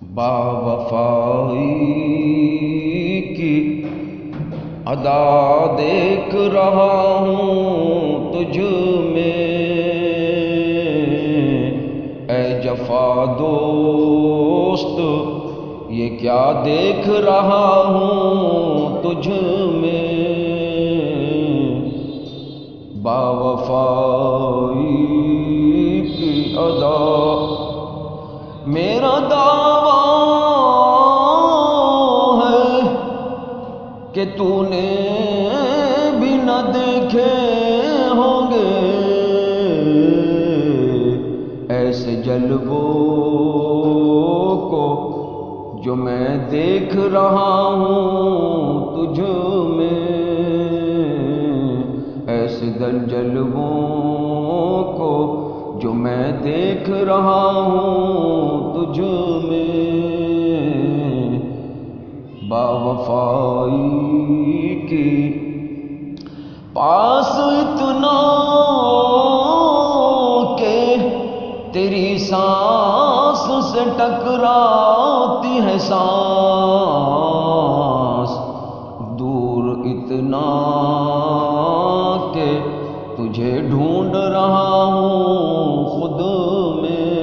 با وفائی کی ادا دیکھ رہا ہوں تجھ میں، اے جفا دوست یہ کیا دیکھ رہا ہوں تجھ میں، با وفائی کی ادا میرا دعویٰ ہے کہ تو نے بھی نہ دیکھے ہوں گے ایسے جلووں کو جو میں دیکھ رہا ہوں تجھ میں، ایسے جلووں کو جو میں دیکھ رہا ہوں تجھ میں، با وفائی کی پاس اتنا کہ تیری سانس سے ٹکراتی ہے سانس، دور اتنا کہ تجھے ڈھونڈ رہا ہوں خود میں،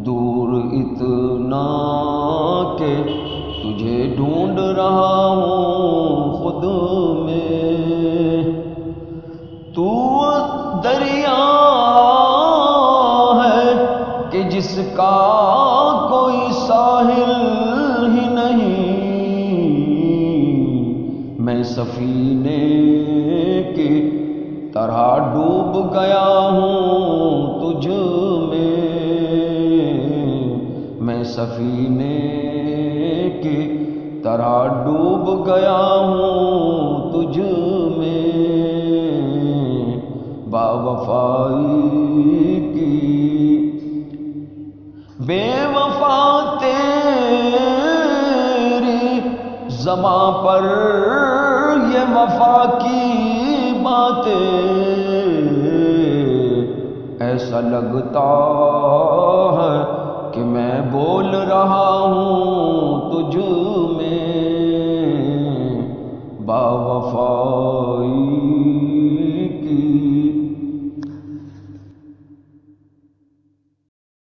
دور اتنا کہ تجھے ڈھونڈ رہا ہوں خود میں، تو دریا ہے کہ جس کا کوئی ساحل ہی نہیں، میں سفینے کی طرح ڈوب گیا ہوں تجھ میں، میں سفینے کی طرح ڈوب گیا ہوں تجھ میں، با وفائی کی بے وفا تیری زباں پر یہ وفا کی باتیں، ایسا لگتا ہے کہ میں بول رہا ہوں